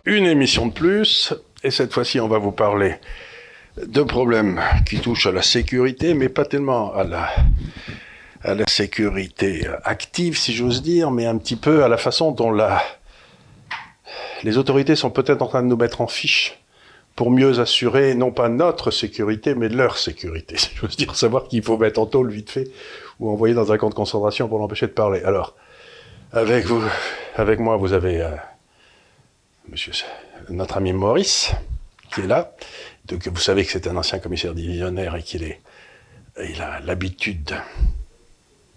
une émission de plus, et cette fois-ci, on va vous parler de problèmes qui touchent à la sécurité, mais pas tellement à la sécurité active, si j'ose dire, mais un petit peu à la façon dont les autorités sont peut-être en train de nous mettre en fiche pour mieux assurer, non pas notre sécurité, mais leur sécurité. Si j'ose dire, savoir qu'il faut mettre en tôle vite fait, ou envoyer dans un camp de concentration pour l'empêcher de parler. Alors, avec moi, vous avez notre ami Maurice, qui est là. Donc, vous savez que c'est un ancien commissaire divisionnaire et il a l'habitude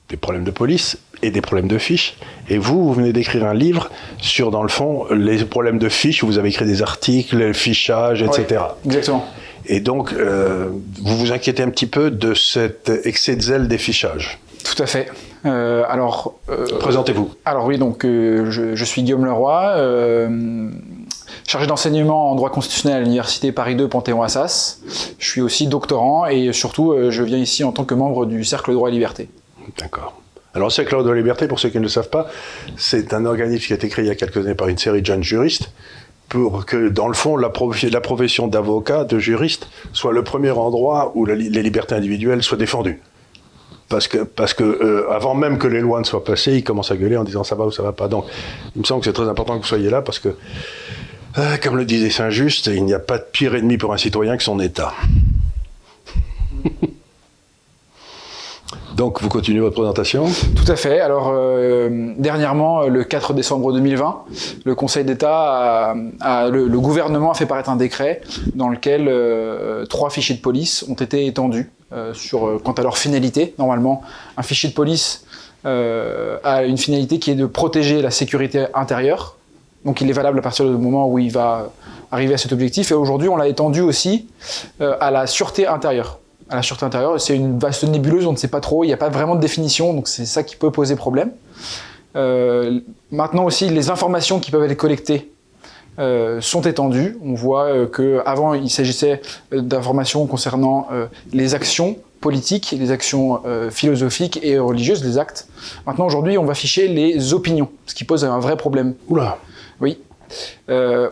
des problèmes de police et des problèmes de fiches. Et vous venez d'écrire un livre sur, dans le fond, les problèmes de fiches, où vous avez écrit des articles, le fichage, etc. Oui, exactement. Et donc, vous vous inquiétez un petit peu de cet excès de zèle des fichages. Tout à fait. Présentez-vous. Alors oui, donc je suis Guillaume Leroy, chargé d'enseignement en droit constitutionnel à l'université Paris 2 Panthéon-Assas. Je suis aussi doctorant et surtout je viens ici en tant que membre du Cercle Droit et Liberté. D'accord. Alors, le Cercle Droit et Liberté, pour ceux qui ne le savent pas, c'est un organisme qui a été créé il y a quelques années par une série de jeunes juristes pour que, dans le fond, la profession d'avocat, de juriste, soit le premier endroit où les libertés individuelles soient défendues. Parce que avant même que les lois ne soient passées, ils commencent à gueuler en disant ça va ou ça va pas. Donc, il me semble que c'est très important que vous soyez là parce que, comme le disait Saint-Just, il n'y a pas de pire ennemi pour un citoyen que son État. Donc, vous continuez votre présentation ? Tout à fait. Alors, dernièrement, le 4 décembre 2020, le Conseil d'État le gouvernement a fait paraître un décret dans lequel 3 fichiers de police ont été étendus quant à leur finalité. Normalement, un fichier de police a une finalité qui est de protéger la sécurité intérieure. Donc, il est valable à partir du moment où il va arriver à cet objectif. Et aujourd'hui, on l'a étendu aussi à la sûreté intérieure. À la sûreté intérieure, c'est une vaste nébuleuse, on ne sait pas trop, il n'y a pas vraiment de définition, donc c'est ça qui peut poser problème. Maintenant aussi, les informations qui peuvent être collectées sont étendues. On voit qu'avant, il s'agissait d'informations concernant les actions politiques, les actions philosophiques et religieuses, les actes. Maintenant, aujourd'hui, on va ficher les opinions, ce qui pose un vrai problème. Oula. Oui.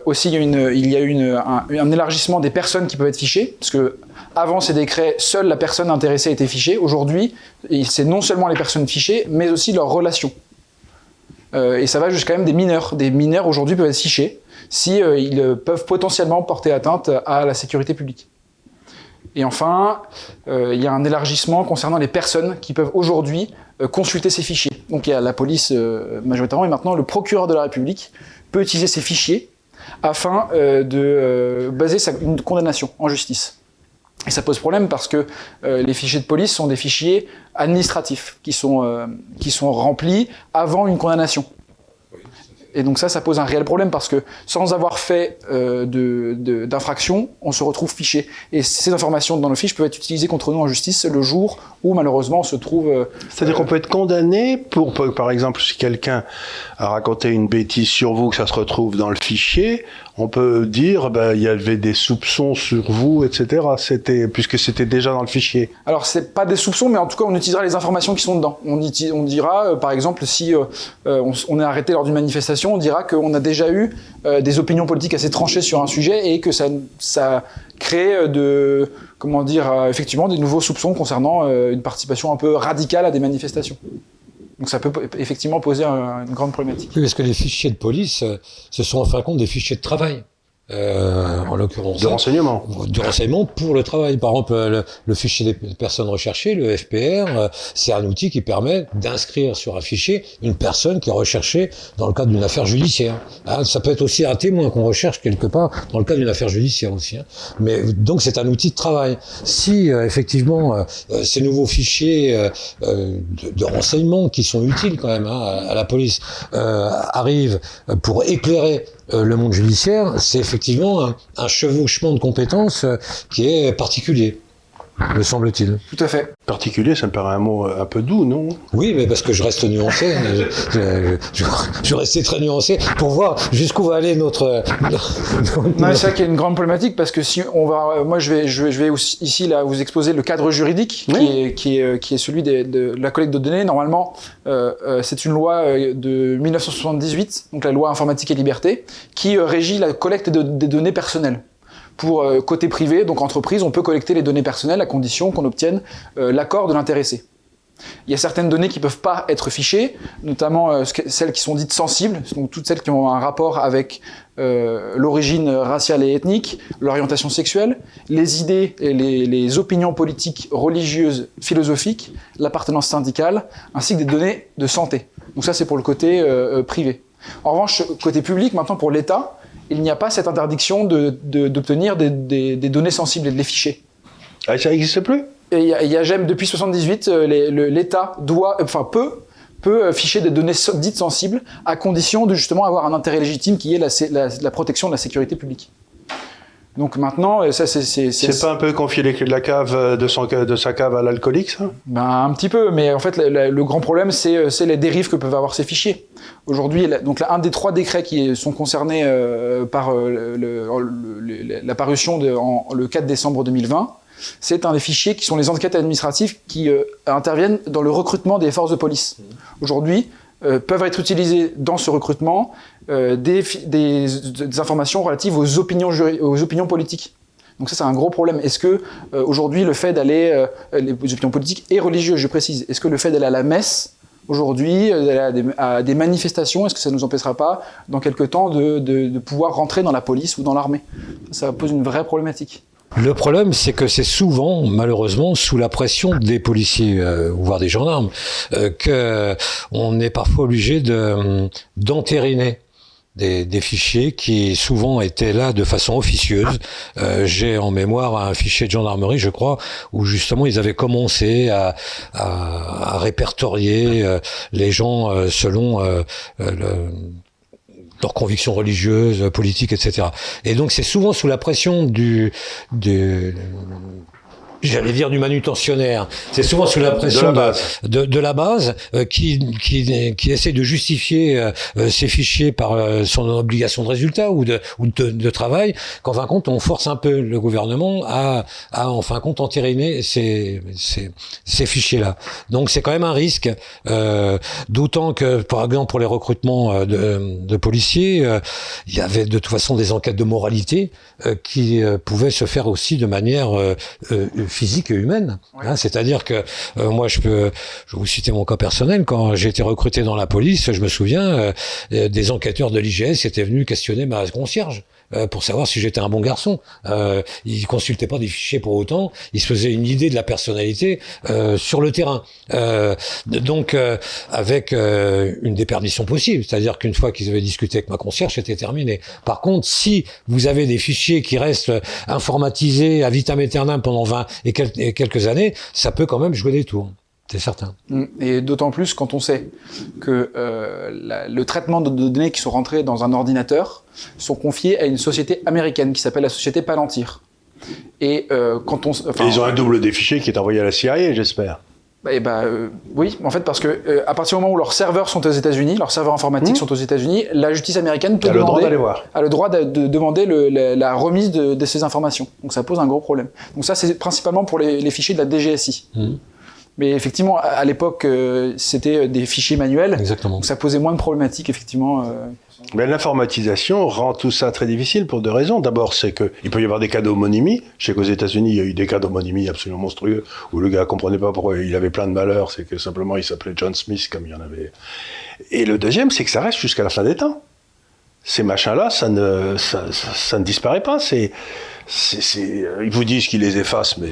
Aussi, il y a un élargissement des personnes qui peuvent être fichées, parce que avant ces décrets, seule la personne intéressée était fichée. Aujourd'hui, c'est non seulement les personnes fichées, mais aussi leurs relations. Et ça va jusqu'à même des mineurs. Des mineurs aujourd'hui peuvent être fichés si ils peuvent potentiellement porter atteinte à la sécurité publique. Et enfin, il y a un élargissement concernant les personnes qui peuvent aujourd'hui consulter ces fichiers. Donc il y a la police majoritairement, et maintenant le procureur de la République peut utiliser ces fichiers afin de baser une condamnation en justice. Et ça pose problème parce que les fichiers de police sont des fichiers administratifs qui sont remplis avant une condamnation. Et donc ça pose un réel problème parce que sans avoir fait d'infraction, on se retrouve fiché. Et ces informations dans nos fiches peuvent être utilisées contre nous en justice le jour où malheureusement on se trouve... C'est-à-dire qu'on peut être condamné pour, par exemple, si quelqu'un a raconté une bêtise sur vous, que ça se retrouve dans le fichier, on peut dire il y avait des soupçons sur vous, etc. Puisque c'était déjà dans le fichier. Alors c'est pas des soupçons, mais en tout cas on utilisera les informations qui sont dedans. On dira, par exemple, si on est arrêté lors d'une manifestation, on dira qu'on a déjà eu des opinions politiques assez tranchées sur un sujet et que ça crée effectivement des nouveaux soupçons concernant une participation un peu radicale à des manifestations. Donc ça peut effectivement poser une grande problématique. Oui, parce que les fichiers de police, ce sont en fin de compte des fichiers de travail. En l'occurrence. De renseignement. De renseignement pour le travail. Par exemple, le fichier des personnes recherchées, le FPR, c'est un outil qui permet d'inscrire sur un fichier une personne qui est recherchée dans le cadre d'une affaire judiciaire. Ça peut être aussi un témoin qu'on recherche quelque part dans le cadre d'une affaire judiciaire aussi. Mais donc c'est un outil de travail. Si effectivement ces nouveaux fichiers de renseignement qui sont utiles quand même à la police arrivent pour éclairer le monde judiciaire, c'est effectivement un chevauchement de compétences qui est particulier. me semble-t-il. Tout à fait. Particulier, ça me paraît un mot un peu doux, non? Oui, mais parce que je reste nuancé. Je restais très nuancé pour voir jusqu'où va aller notre. Non, mais c'est ça qui est une grande problématique parce que si on va, moi je vais aussi, ici là vous exposer le cadre juridique qui est celui de la collecte de données. Normalement, c'est une loi de 1978, donc la loi informatique et liberté, qui régit la collecte des données personnelles. Pour côté privé, donc entreprise, on peut collecter les données personnelles à condition qu'on obtienne l'accord de l'intéressé. Il y a certaines données qui ne peuvent pas être fichées, notamment celles qui sont dites sensibles, donc toutes celles qui ont un rapport avec l'origine raciale et ethnique, l'orientation sexuelle, les idées et les opinions politiques, religieuses, philosophiques, l'appartenance syndicale, ainsi que des données de santé. Donc ça, c'est pour le côté privé. En revanche, côté public, maintenant pour l'État, il n'y a pas cette interdiction d'obtenir des données sensibles et de les ficher. Ah, ça n'existe plus? Et il y a depuis 1978, l'État peut ficher des données dites sensibles à condition de justement avoir un intérêt légitime qui est la protection de la sécurité publique. Donc maintenant, ça c'est pas un peu confier les clés de la cave de sa cave à l'alcoolique, ça? Ben un petit peu, mais en fait le grand problème c'est les dérives que peuvent avoir ces fichiers. Aujourd'hui, donc un des 3 décrets qui sont concernés par la parution le 4 décembre 2020, c'est un des fichiers qui sont les enquêtes administratives qui interviennent dans le recrutement des forces de police. Aujourd'hui, peuvent être utilisées dans ce recrutement des informations relatives aux opinions politiques. Donc ça, c'est un gros problème. Est-ce que aujourd'hui, le fait d'aller, les opinions politiques et religieuses, je précise, est-ce que le fait d'aller à la messe aujourd'hui, à des manifestations, est-ce que ça ne nous empêchera pas, dans quelques temps, de pouvoir rentrer dans la police ou dans l'armée? Ça pose une vraie problématique. Le problème, c'est que c'est souvent, malheureusement, sous la pression des policiers, voire des gendarmes, qu'on est parfois obligé d'entériner des fichiers qui souvent étaient là de façon officieuse. J'ai en mémoire un fichier de gendarmerie, je crois, où justement ils avaient commencé à répertorier les gens selon leurs convictions religieuses, politiques, etc. Et donc c'est souvent sous la pression j'allais dire du manutentionnaire. C'est souvent sous la pression de la base qui essaie de justifier ses fichiers par son obligation de résultat ou de travail, qu'en fin de compte on force un peu le gouvernement à en fin de compte entériner ces fichiers-là. Donc c'est quand même un risque, d'autant que par exemple pour les recrutements de policiers, il y avait de toute façon des enquêtes de moralité qui pouvaient se faire aussi de manière physique et humaine. Hein, c'est-à-dire que moi, je vais vous citer mon cas personnel. Quand j'ai été recruté dans la police, je me souviens des enquêteurs de l'IGS étaient venus questionner ma concierge pour savoir si j'étais un bon garçon. Ils consultaient pas des fichiers pour autant. Ils se faisaient une idée de la personnalité sur le terrain. Donc, avec une déperdition possible. C'est-à-dire qu'une fois qu'ils avaient discuté avec ma concierge, c'était terminé. Par contre, si vous avez des fichiers qui restent informatisés à vitam aeternam pendant 20 et quelques années, ça peut quand même jouer des tours. C'est certain. Et d'autant plus quand on sait que le traitement de données qui sont rentrées dans un ordinateur sont confiés à une société américaine qui s'appelle la société Palantir. Et ils ont un double des fichiers qui est envoyé à la CIA, j'espère. Oui, en fait, parce que à partir du moment où leurs serveurs sont aux États-Unis, leurs serveurs informatiques sont aux États-Unis, la justice américaine a le droit de demander la remise de ces informations. Donc ça pose un gros problème. Donc ça, c'est principalement pour les fichiers de la DGSI. Mais effectivement, à l'époque, c'était des fichiers manuels. Exactement. Donc ça posait moins de problématiques, effectivement. Mais l'informatisation rend tout ça très difficile pour 2 raisons. D'abord, c'est qu'il peut y avoir des cas d'homonymie. Je sais qu'aux États-Unis, il y a eu des cas d'homonymie absolument monstrueux où le gars comprenait pas pourquoi il avait plein de malheurs. C'est que simplement, il s'appelait John Smith comme il y en avait. Et le deuxième, c'est que ça reste jusqu'à la fin des temps. Ces machins-là, ça ne disparaît pas. Ils vous disent qu'ils les effacent, mais...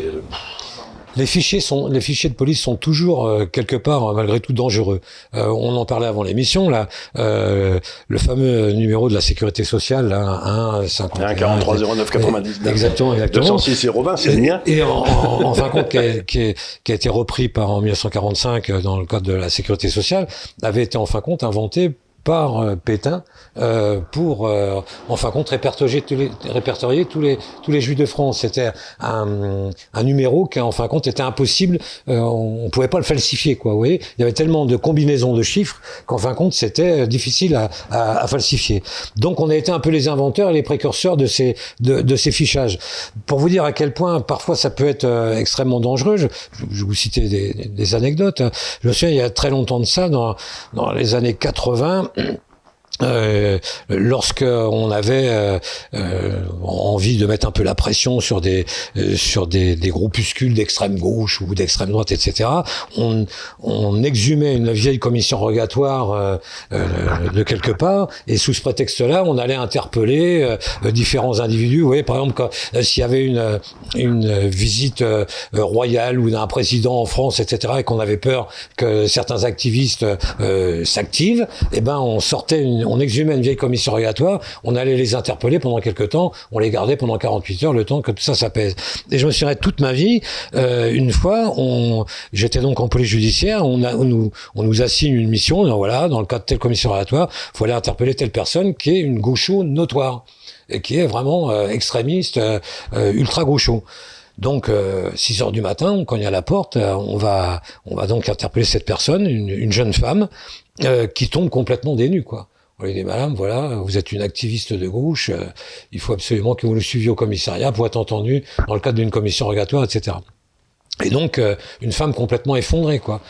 Les fichiers de police sont toujours quelque part malgré tout dangereux. On en parlait avant l'émission là, le fameux numéro de la sécurité sociale, là, 1 43 09 99. Exactement. 206 020, c'est le mien. Et en fin de compte, qui a été repris en 1945 dans le code de la sécurité sociale, avait été en fin de compte inventé par Pétain pour, en fin de compte, répertorier tous les Juifs de France. C'était un numéro qui, en fin de compte, était impossible. On pouvait pas le falsifier, quoi. Vous voyez, il y avait tellement de combinaisons de chiffres qu'en fin de compte, c'était difficile à falsifier. Donc, on a été un peu les inventeurs et les précurseurs de ces fichages. Pour vous dire à quel point, parfois, ça peut être extrêmement dangereux. Je vous citais des anecdotes. Je me souviens, il y a très longtemps de ça, dans les années 80, lorsque on avait envie de mettre un peu la pression sur des groupuscules d'extrême gauche ou d'extrême droite, etc., on exhumait une vieille commission rogatoire de quelque part, et sous ce prétexte-là, on allait interpeller différents individus. Vous voyez, par exemple, s'il y avait une visite royale ou d'un président en France, etc., et qu'on avait peur que certains activistes s'activent, eh ben on exhumait une vieille commission rogatoire, on allait les interpeller pendant quelques temps, on les gardait pendant 48 heures, le temps que tout ça s'apaise. Et je me souviens toute ma vie, une fois, j'étais donc en police judiciaire, on nous assigne une mission, voilà, dans le cadre de telle commission rogatoire, il faut aller interpeller telle personne qui est une gaucho notoire, et qui est vraiment extrémiste, ultra gaucho. Donc, 6 heures du matin, on cogne à la porte, on va donc interpeller cette personne, une jeune femme, qui tombe complètement dénue, quoi. On lui dit, madame, voilà, vous êtes une activiste de gauche, il faut absolument que vous nous suiviez au commissariat pour être entendu dans le cadre d'une commission rogatoire, etc. Et donc, une femme complètement effondrée, quoi.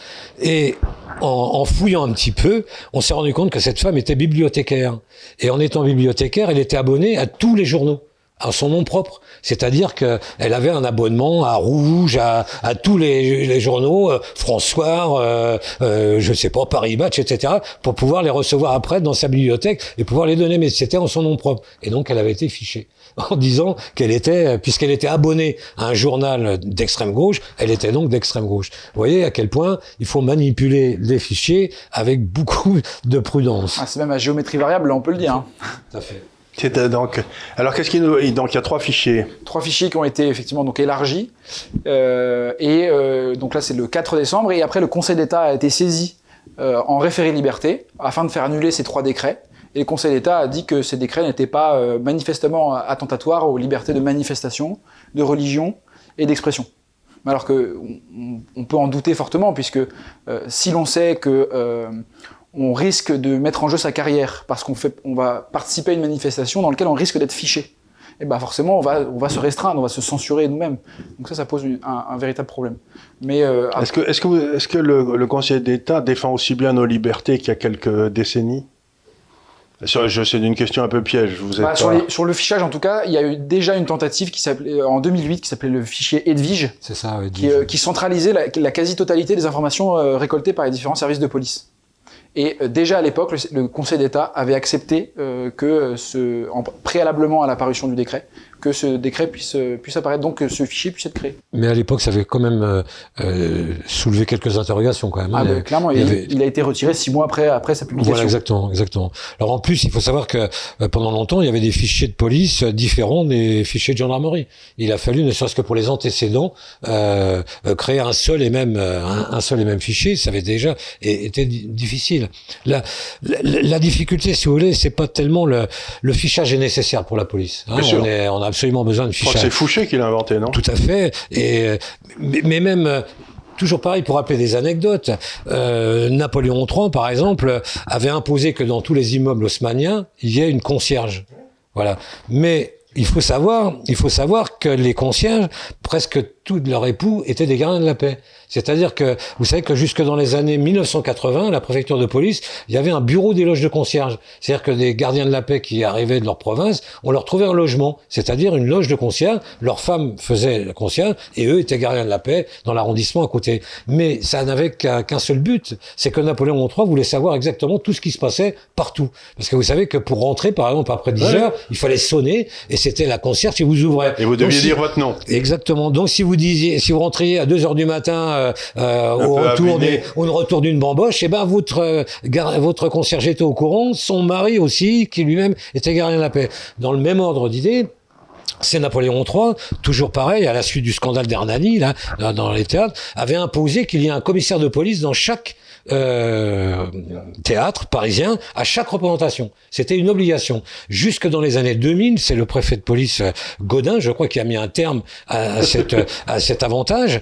Et en fouillant un petit peu, on s'est rendu compte que cette femme était bibliothécaire. Et en étant bibliothécaire, elle était abonnée à tous les journaux, à son nom propre. C'est-à-dire que elle avait un abonnement à Rouge, à tous les journaux, François, je sais pas, Paris Match, etc., pour pouvoir les recevoir après dans sa bibliothèque et pouvoir les donner, mais c'était en son nom propre. Et donc, elle avait été fichée. En disant qu'elle était, puisqu'elle était abonnée à un journal d'extrême gauche, elle était donc d'extrême gauche. Vous voyez à quel point il faut manipuler les fichiers avec beaucoup de prudence. Ah, c'est même à géométrie variable, on peut le dire. Hein. Tout à fait. Donc, alors qu'est-ce qu'il nous... Donc il y a 3 fichiers. 3 fichiers qui ont été effectivement donc élargis. Donc là c'est le 4 décembre et après le Conseil d'État a été saisi en référé liberté afin de faire annuler ces 3 décrets. Et le Conseil d'État a dit que ces décrets n'étaient pas manifestement attentatoires aux libertés de manifestation, de religion et d'expression. Alors que on peut en douter fortement puisque si l'on sait que on risque de mettre en jeu sa carrière parce qu'on va participer à une manifestation dans laquelle on risque d'être fiché. Et ben forcément, on va se restreindre, on va se censurer nous-mêmes. Donc ça pose un véritable problème. Mais est-ce que le Conseil d'État défend aussi bien nos libertés qu'il y a quelques décennies ? C'est une question un peu piège. Sur le fichage, en tout cas, il y a eu déjà une tentative qui s'appelait en 2008, qui s'appelait le fichier Edwige, c'est ça, Edwige. Qui centralisait la quasi-totalité des informations récoltées par les différents services de police. Et déjà à l'époque, le Conseil d'État avait accepté préalablement à la parution du décret, que ce décret puisse apparaître, donc que ce fichier puisse être créé. Mais à l'époque, ça avait quand même soulevé quelques interrogations quand même. Clairement, il a été retiré 6 mois après sa publication. Voilà, exactement. Alors en plus, il faut savoir que pendant longtemps, il y avait des fichiers de police différents des fichiers de gendarmerie. Il a fallu, ne serait-ce que pour les antécédents, créer un seul et même fichier. Ça avait déjà été difficile. La difficulté, si vous voulez, c'est pas tellement le fichage est nécessaire pour la police. Hein, on a absolument besoin de fichage. Je crois que c'est Fouché qui l'a inventé, non ? Tout à fait. Mais même toujours pareil, pour rappeler des anecdotes, Napoléon III, par exemple, avait imposé que dans tous les immeubles haussmanniens, il y ait une concierge. Voilà. Mais il faut savoir que les concierges, presque tous leurs époux étaient des gardiens de la paix. C'est-à-dire que, vous savez que jusque dans les années 1980, la préfecture de police, il y avait un bureau d'éloge de concierge. C'est-à-dire que des gardiens de la paix qui arrivaient de leur province, on leur trouvait un logement. C'est-à-dire une loge de concierge. Leurs femmes faisaient la concierge et eux étaient gardiens de la paix dans l'arrondissement à côté. Mais ça n'avait qu'un seul but. C'est que Napoléon III voulait savoir exactement tout ce qui se passait partout. Parce que vous savez que pour rentrer, par exemple, après 10 heures, il fallait sonner et c'était la concierge qui vous ouvrait. Et vous deviez dire votre nom. Exactement. Donc si vous rentriez à 2 heures du matin, au retour d'une bamboche, et ben votre concierge était au courant, son mari aussi, qui lui-même était gardien de la paix. Dans le même ordre d'idée, c'est Napoléon III, toujours pareil, à la suite du scandale d'Hernani, là, dans les théâtres, avait imposé qu'il y ait un commissaire de police dans chaque théâtre parisien à chaque représentation. C'était une obligation. Jusque dans les années 2000, c'est le préfet de police Gaudin, je crois, qui a mis un terme à cet avantage,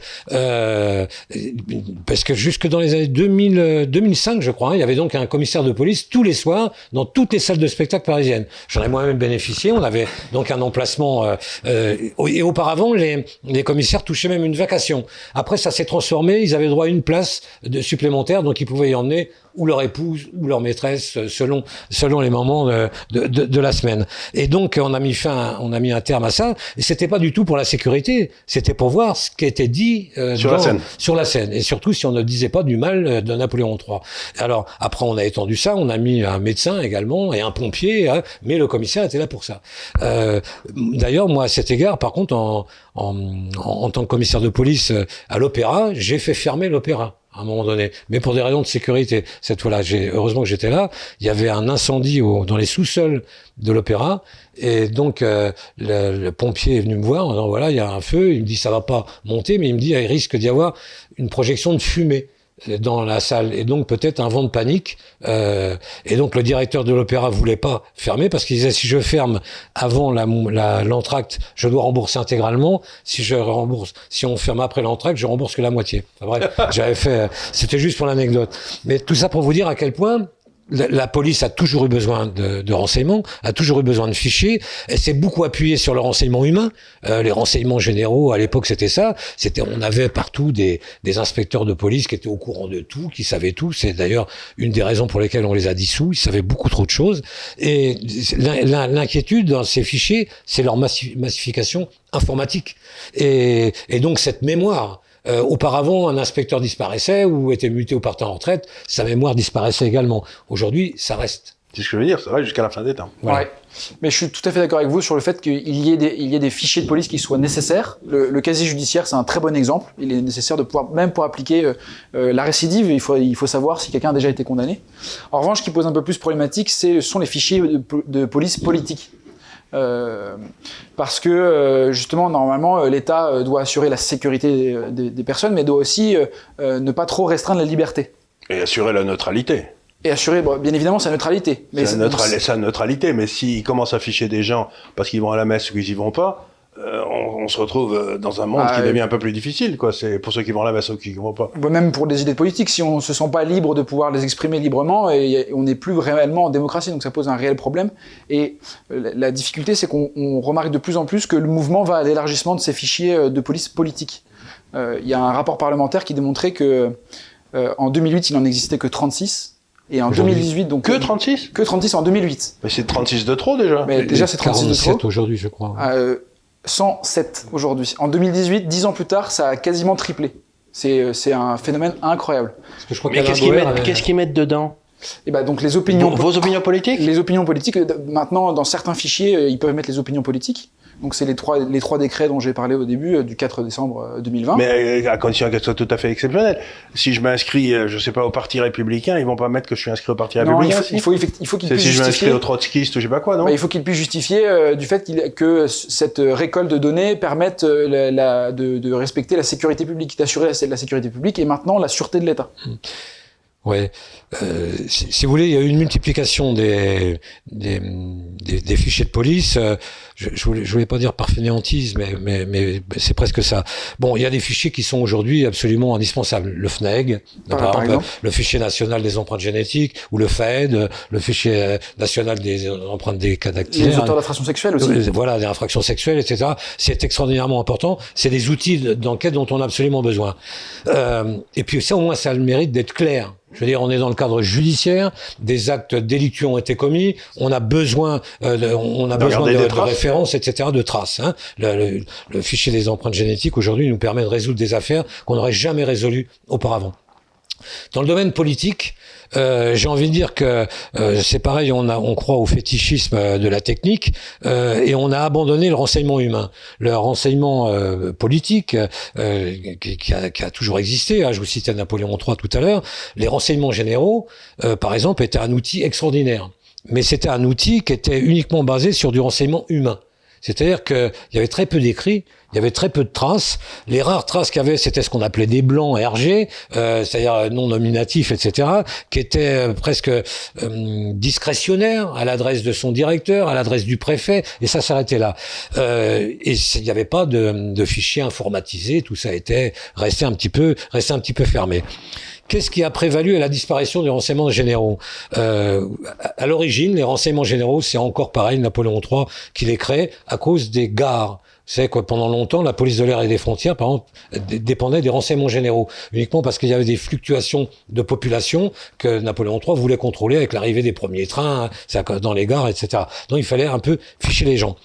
parce que jusque dans les années 2005, je crois, il y avait donc un commissaire de police tous les soirs dans toutes les salles de spectacle parisiennes. J'en ai moi-même bénéficié. On avait donc un emplacement, et auparavant, les commissaires touchaient même une vacation. Après, ça s'est transformé. Ils avaient droit à une place supplémentaire, donc ils pouvaient y emmener ou leur épouse ou leur maîtresse selon les moments de la semaine. Et donc on a mis un terme à ça. Et c'était pas du tout pour la sécurité. C'était pour voir ce qui était dit sur la scène. Et surtout si on ne disait pas du mal de Napoléon III. Alors après on a étendu ça. On a mis un médecin également et un pompier. Hein, mais le commissaire était là pour ça. D'ailleurs moi à cet égard, par contre en tant que commissaire de police à l'Opéra, j'ai fait fermer l'Opéra à un moment donné, mais pour des raisons de sécurité. Cette fois-là, heureusement que j'étais là. Il y avait un incendie dans les sous-sols de l'Opéra, et donc le pompier est venu me voir en disant voilà, il y a un feu. Il me dit ça va pas monter, mais il me dit il risque d'y avoir une projection de fumée dans la salle, et donc peut-être un vent de panique, et donc le directeur de l'Opéra voulait pas fermer parce qu'il disait si je ferme avant l'entracte, je dois rembourser intégralement. Si on ferme après l'entracte, je rembourse que la moitié. Enfin, bref, c'était juste pour l'anecdote, mais tout ça pour vous dire à quel point la police a toujours eu besoin de renseignements, a toujours eu besoin de fichiers. Elle s'est beaucoup appuyée sur le renseignement humain. Les renseignements généraux, à l'époque, c'était ça. On avait partout des inspecteurs de police qui étaient au courant de tout, qui savaient tout. C'est d'ailleurs une des raisons pour lesquelles on les a dissous. Ils savaient beaucoup trop de choses. Et l'inquiétude dans ces fichiers, c'est leur massification informatique. Et donc cette mémoire. Auparavant, un inspecteur disparaissait ou était muté ou partait en retraite, sa mémoire disparaissait également. Aujourd'hui, ça reste. C'est ce que je veux dire, ça reste jusqu'à la fin des temps. Voilà. Ouais. Mais je suis tout à fait d'accord avec vous sur le fait qu'il y ait des fichiers de police qui soient nécessaires. Le casier judiciaire, c'est un très bon exemple. Il est nécessaire de pouvoir, même pour appliquer la récidive, il faut savoir si quelqu'un a déjà été condamné. En revanche, ce qui pose un peu plus problématique, ce sont les fichiers de police politique. Parce que justement normalement l'État doit assurer la sécurité des personnes, mais doit aussi ne pas trop restreindre la liberté. Et assurer la neutralité. Et assurer bien évidemment sa neutralité. Mais sa neutralité, mais s'ils commencent à ficher des gens parce qu'ils vont à la messe ou qu'ils y vont pas, on se retrouve dans un monde qui devient un peu plus difficile, quoi. C'est pour ceux qui vont à la messe ou qui ne vont pas. Même pour des idées politiques, si on se sent pas libre de pouvoir les exprimer librement, on n'est plus réellement en démocratie, donc ça pose un réel problème. Et la difficulté, c'est qu'on remarque de plus en plus que le mouvement va à l'élargissement de ces fichiers de police politique. Il y a un rapport parlementaire qui démontrait que en 2008, il n'en existait que 36. Et en 2018, donc... Que 36 ? Que 36 en 2008. Mais c'est 36 de trop, déjà. Mais déjà, c'est 36 de trop. 47 aujourd'hui, je crois. 107 aujourd'hui. En 2018, 10 ans plus tard, ça a quasiment triplé. C'est un phénomène incroyable. Parce que je crois mais qu'est-ce qu'ils mettent dedans ? Et donc les opinions... Vos opinions politiques ? Les opinions politiques, maintenant, dans certains fichiers, ils peuvent mettre les opinions politiques. Donc c'est les trois décrets dont j'ai parlé au début, du 4 décembre 2020. Mais à condition qu'elles soient tout à fait exceptionnelles. Si je m'inscris, je sais pas, au Parti républicain, ils vont pas mettre que je suis inscrit au Parti républicain. Il faut qu'ils puissent justifier. Si je m'inscris au trotskiste ou je sais pas quoi, non ? Il faut qu'ils puissent justifier du fait que cette récolte de données permette de respecter la sécurité publique, d'assurer la sécurité publique et maintenant la sûreté de l'État. Ouais. Si vous voulez, il y a eu une multiplication des fichiers de police. Je voulais pas dire par fainéantise, mais c'est presque ça. Bon, il y a des fichiers qui sont aujourd'hui absolument indispensables. Le FNEG, par exemple, le fichier national des empreintes génétiques, ou le FAED, le fichier national des empreintes des cas dactylaires. Les auteurs d'infractions sexuelles aussi. Voilà, des infractions sexuelles, etc. C'est extraordinairement important. C'est des outils d'enquête dont on a absolument besoin. Et puis ça, au moins, ça a le mérite d'être clair. Je veux dire, on est dans le cadre judiciaire, des actes délictueux ont été commis, on a besoin de références, etc., de traces. Hein. Le fichier des empreintes génétiques, aujourd'hui, nous permet de résoudre des affaires qu'on n'aurait jamais résolues auparavant. Dans le domaine politique, j'ai envie de dire que c'est pareil, on croit au fétichisme de la technique et on a abandonné le renseignement humain. Le renseignement politique qui a toujours existé, hein, je vous citais Napoléon III tout à l'heure, les renseignements généraux, par exemple, étaient un outil extraordinaire. Mais c'était un outil qui était uniquement basé sur du renseignement humain. C'est-à-dire qu'il y avait très peu d'écrits Il y avait très peu de traces. Les rares traces qu'il y avait, c'était ce qu'on appelait des blancs RG, c'est-à-dire non nominatifs, etc., qui étaient presque discrétionnaires à l'adresse de son directeur, à l'adresse du préfet, et ça s'arrêtait là. Et il n'y avait pas de fichiers informatisés, tout ça était resté un petit peu fermé. Qu'est-ce qui a prévalu à la disparition des renseignements généraux? À l'origine, les renseignements généraux, c'est encore pareil, Napoléon III qui les crée à cause des gares. C'est que pendant longtemps, la police de l'air et des frontières, par exemple, dépendait des renseignements généraux, uniquement parce qu'il y avait des fluctuations de population que Napoléon III voulait contrôler avec l'arrivée des premiers trains, dans les gares, etc. Donc il fallait un peu ficher les gens.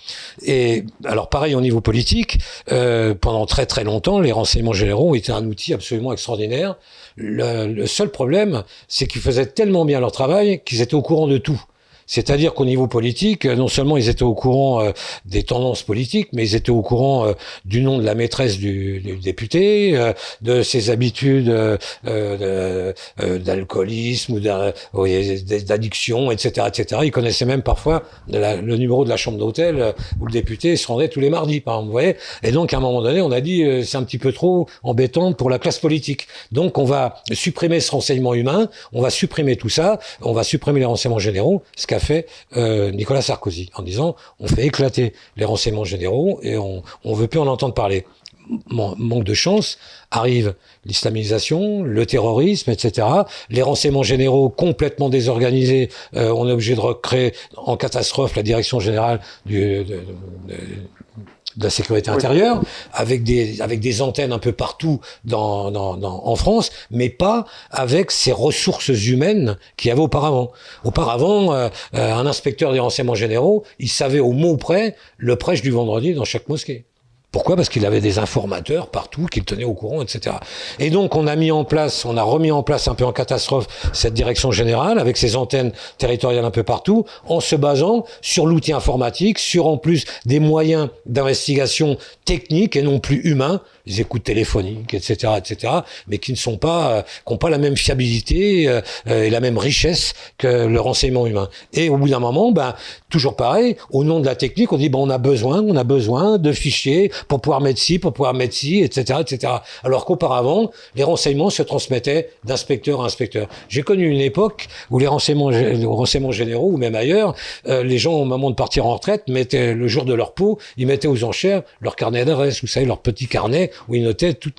Et alors pareil au niveau politique, pendant très très longtemps, les renseignements généraux étaient un outil absolument extraordinaire. Le seul problème, c'est qu'ils faisaient tellement bien leur travail qu'ils étaient au courant de tout. C'est-à-dire qu'au niveau politique, non seulement ils étaient au courant des tendances politiques, mais ils étaient au courant du nom de la maîtresse du député, de ses habitudes d'alcoolisme ou d'addiction, etc., etc. Ils connaissaient même parfois le numéro de la chambre d'hôtel où le député se rendait tous les mardis, par exemple. Vous voyez. Et donc, à un moment donné, on a dit c'est un petit peu trop embêtant pour la classe politique. Donc, on va supprimer ce renseignement humain, on va supprimer tout ça, on va supprimer les renseignements généraux, ce qu'a fait Nicolas Sarkozy, en disant on fait éclater les renseignements généraux et on veut plus en entendre parler. Manque de chance, arrive l'islamisation, le terrorisme, etc. Les renseignements généraux complètement désorganisés, on est obligé de recréer en catastrophe la direction générale de la sécurité intérieure, avec des antennes un peu partout en France, mais pas avec ces ressources humaines qu'il y avait auparavant. Auparavant, un inspecteur des renseignements généraux, il savait au mot près le prêche du vendredi dans chaque mosquée. Pourquoi? Parce qu'il avait des informateurs partout qui le tenaient au courant, etc. Et donc on a remis en place un peu en catastrophe cette direction générale avec ses antennes territoriales un peu partout, en se basant sur l'outil informatique, sur en plus des moyens d'investigation techniques et non plus humains, les écoutes téléphoniques, etc., mais qui n'ont pas la même fiabilité et la même richesse que le renseignement humain. Et au bout d'un moment, toujours pareil, au nom de la technique, on dit on a besoin de fichiers pour pouvoir mettre ci, etc., etc. Alors qu'auparavant, les renseignements se transmettaient d'inspecteur à inspecteur. J'ai connu une époque où les renseignements généraux, ou même ailleurs, les gens, au moment de partir en retraite, mettaient le jour de leur pot, ils mettaient aux enchères leur carnet d'adresse, vous savez, leur petit carnet où ils notaient tous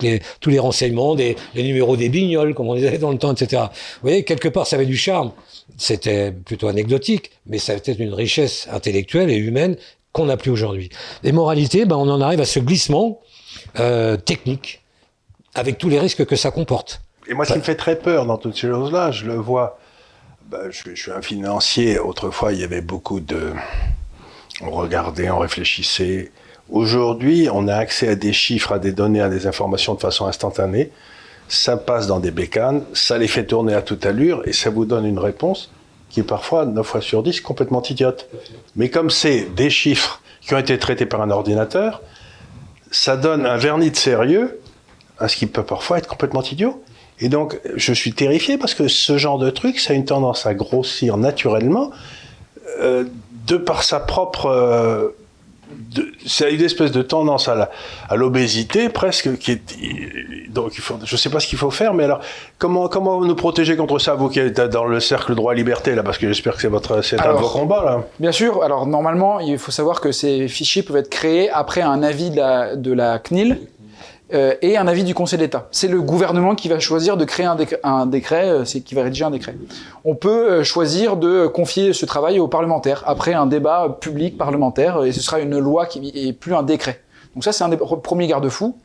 les renseignements, les numéros des bignoles, comme on disait dans le temps, etc. Vous voyez, quelque part, ça avait du charme. C'était plutôt anecdotique, mais ça avait une richesse intellectuelle et humaine qu'on n'a plus aujourd'hui. Les moralités, on en arrive à ce glissement technique, avec tous les risques que ça comporte. Et moi, ce qui me fait très peur dans toutes ces choses-là, je le vois, je suis un financier, autrefois il y avait beaucoup on regardait, on réfléchissait. Aujourd'hui, on a accès à des chiffres, à des données, à des informations de façon instantanée. Ça passe dans des bécanes, ça les fait tourner à toute allure et ça vous donne une réponse qui est parfois, 9 fois sur 10, complètement idiote. Mais comme c'est des chiffres qui ont été traités par un ordinateur, ça donne un vernis de sérieux à ce qui peut parfois être complètement idiot. Et donc, je suis terrifié parce que ce genre de truc, ça a une tendance à grossir naturellement de par sa propre... c'est une espèce de tendance à l'obésité presque donc je sais pas ce qu'il faut faire, mais alors comment nous protéger contre ça, vous qui êtes dans le cercle droit-liberté là, parce que j'espère que c'est un de vos combats là. Bien sûr. Alors normalement, il faut savoir que ces fichiers peuvent être créés après un avis de la CNIL et un avis du Conseil d'État. C'est le gouvernement qui va choisir de créer un décret, c'est qui va rédiger un décret. On peut choisir de confier ce travail aux parlementaires après un débat public parlementaire, et ce sera une loi et plus un décret. Donc ça, c'est un des premiers garde-fous.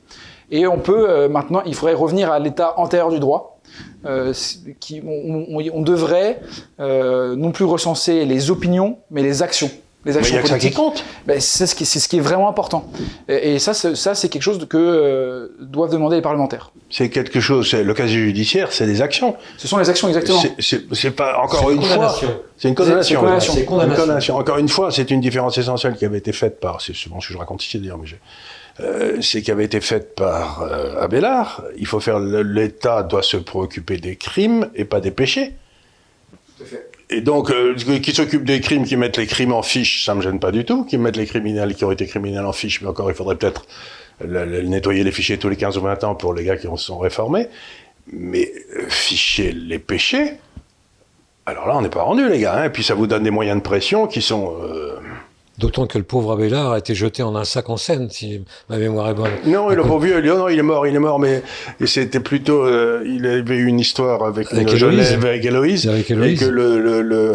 Et on peut maintenant, il faudrait revenir à l'état antérieur du droit. On devrait non plus recenser les opinions, mais les actions. Les actions politiques. Ça qui compte. C'est ce qui est vraiment important. Et ça, c'est quelque chose que doivent demander les parlementaires. C'est quelque chose, le casier judiciaire, c'est des actions. Ce sont les actions, exactement. C'est pas, encore une fois, c'est une condamnation. C'est une condamnation. Encore une fois, c'est une différence essentielle qui avait été faite par, c'est souvent ce que je raconte ici d'ailleurs, mais c'est qui avait été faite par Abélard. Il faut faire, l'État doit se préoccuper des crimes et pas des péchés. Tout à fait. Et donc, qui s'occupent des crimes, qui mettent les crimes en fiche, ça me gêne pas du tout. Qui mettent les criminels qui ont été criminels en fiche, mais encore, il faudrait peut-être nettoyer les fichiers tous les 15 ou 20 ans pour les gars qui sont réformés. Mais ficher les péchés, alors là, on n'est pas rendu, les gars. Et puis, ça vous donne des moyens de pression qui sont... D'autant que le pauvre Abélard a été jeté en un sac en Seine, si ma mémoire est bonne. Non, le pauvre vieux, non, il est mort, mais c'était plutôt, il avait eu une histoire avec Héloïse, et que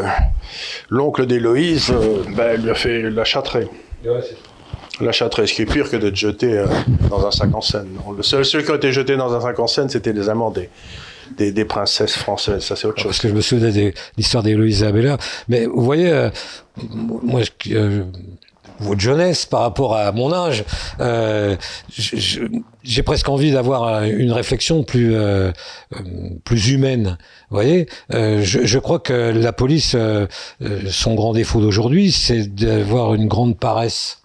l'oncle d'Héloïse, lui a fait la châtrer. Ouais, la châtrer, ce qui est pire que d'être jeté dans un sac en Seine. Ceux qui ont été jetés dans un sac en Seine, c'était les amants des princesses françaises, ça c'est autre chose. Parce que je me souviens de l'histoire d'Héloïse et Abélard. Mais vous voyez, moi, votre jeunesse par rapport à mon âge, j'ai presque envie d'avoir une réflexion plus humaine. Vous voyez, je crois que la police, son grand défaut d'aujourd'hui, c'est d'avoir une grande paresse.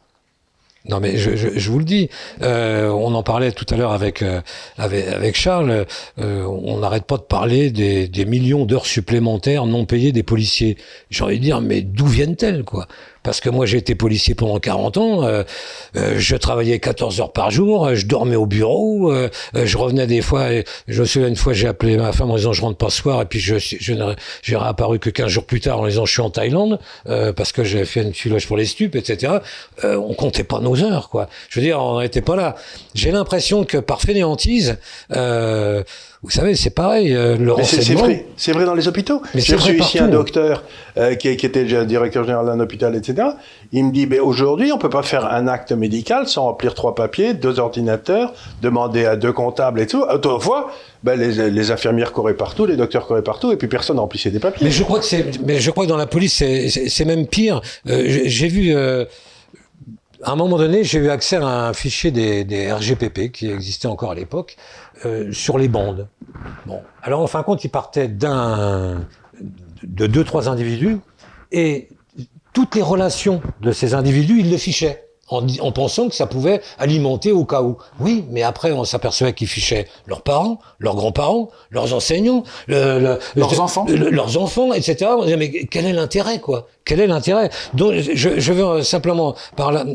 Non mais je vous le dis, on en parlait tout à l'heure avec Charles, on n'arrête pas de parler des millions d'heures supplémentaires non payées des policiers. J'ai envie de dire, mais d'où viennent-elles, quoi? Parce que moi j'ai été policier pendant 40 ans, je travaillais 14 heures par jour, je dormais au bureau, je revenais des fois, je me souviens une fois j'ai appelé ma femme en disant je rentre pas ce soir, et puis j'ai réapparu que 15 jours plus tard en disant je suis en Thaïlande, parce que j'avais fait une filoche pour les stupes, etc. On comptait pas nos heures, quoi. Je veux dire, on n'était pas là. J'ai l'impression que par fainéantise, vous savez, c'est pareil, le renseignement... C'est vrai dans les hôpitaux. J'ai reçu ici un docteur qui était déjà directeur général d'un hôpital, etc. Il me dit, aujourd'hui, on peut pas faire un acte médical sans remplir 3 papiers, 2 ordinateurs, demander à 2 comptables et tout. Autrefois, les infirmières couraient partout, les docteurs couraient partout, et puis personne remplissait des papiers. Mais je crois que dans la police, c'est même pire. J'ai vu... à un moment donné, j'ai eu accès à un fichier des RGPP qui existait encore à l'époque, sur les bandes. Bon, alors en fin de compte, il partait de 2-3 individus, et toutes les relations de ces individus, il les fichait, en pensant que ça pouvait alimenter au cas où. Oui, mais après, on s'apercevait qu'ils fichaient leurs parents, leurs grands-parents, leurs enseignants, leurs enfants, etc. On disait, mais quel est l'intérêt, quoi? Quel est l'intérêt? Donc, je veux simplement,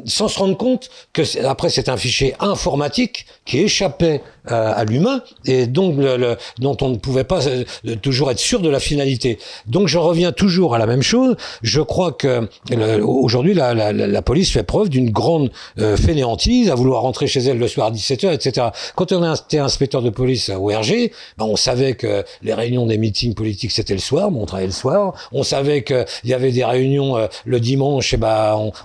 sans se rendre compte que après c'est un fichier informatique qui échappait à l'humain, et donc dont on ne pouvait pas toujours être sûr de la finalité. Donc je reviens toujours à la même chose. Je crois que aujourd'hui la police fait preuve d'une grande fainéantise à vouloir rentrer chez elle le soir à 17h, etc. Quand on était inspecteur de police au RG, on savait que les réunions des meetings politiques c'était le soir, on travaillait le soir. On savait qu'il y avait des réunions le dimanche, et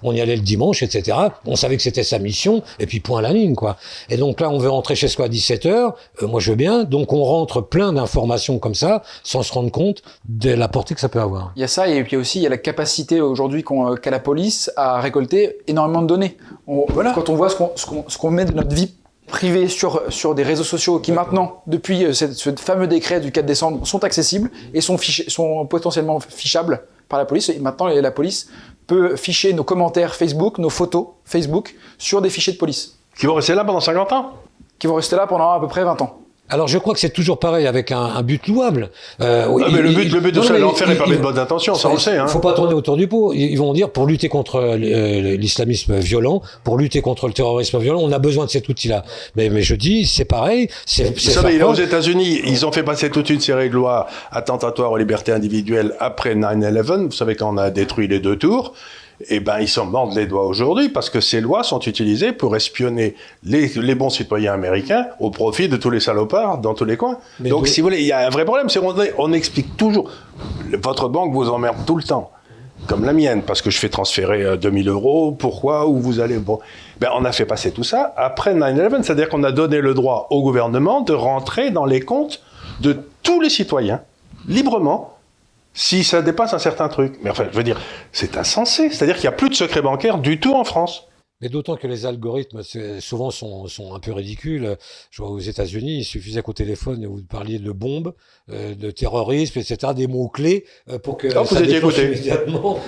on y allait le dimanche, etc. On savait que c'était sa mission, et puis point à la ligne, quoi. Et donc là, on veut rentrer chez soi à 17h, moi je veux bien, donc on rentre plein d'informations comme ça, sans se rendre compte de la portée que ça peut avoir. Il y a ça, et puis aussi il y a la capacité aujourd'hui qu'a la police à récolter énormément de données. Quand on voit ce qu'on met de notre vie privés sur des réseaux sociaux qui maintenant, depuis ce fameux décret du 4 décembre, sont accessibles et sont potentiellement fichables par la police. Et maintenant, la police peut ficher nos commentaires Facebook, nos photos Facebook sur des fichiers de police. Qui vont rester là pendant 50 ans ? Qui vont rester là pendant à peu près 20 ans. Alors je crois que c'est toujours pareil avec un but louable. Mais le but de ça, l'enfer n'est pas de bonnes intentions, ça on le sait. Il faut pas tourner autour du pot. Ils vont dire pour lutter contre l'islamisme violent, pour lutter contre le terrorisme violent, on a besoin de cet outil-là. Mais je dis, c'est pareil. Vous savez, aux États-Unis, ils ont fait passer toute une série de lois attentatoires aux libertés individuelles après 9/11. Vous savez, quand on a détruit les 2 tours. Ils s'en mordent les doigts aujourd'hui parce que ces lois sont utilisées pour espionner les bons citoyens américains au profit de tous les salopards dans tous les coins. Donc, si vous voulez, il y a un vrai problème, c'est qu'on explique toujours. Votre banque vous emmerde tout le temps, comme la mienne, parce que je fais transférer 2000 €, pourquoi, où vous allez. Bon, on a fait passer tout ça après 9/11, c'est-à-dire qu'on a donné le droit au gouvernement de rentrer dans les comptes de tous les citoyens, librement, si ça dépasse un certain truc. Mais enfin, je veux dire, c'est insensé. C'est-à-dire qu'il n'y a plus de secret bancaire du tout en France. Mais d'autant que les algorithmes souvent sont un peu ridicules. Je vois aux États-Unis, il suffisait qu'au téléphone vous parliez de bombes, de terrorisme, etc., des mots clés pour que vous étiez écouté immédiatement.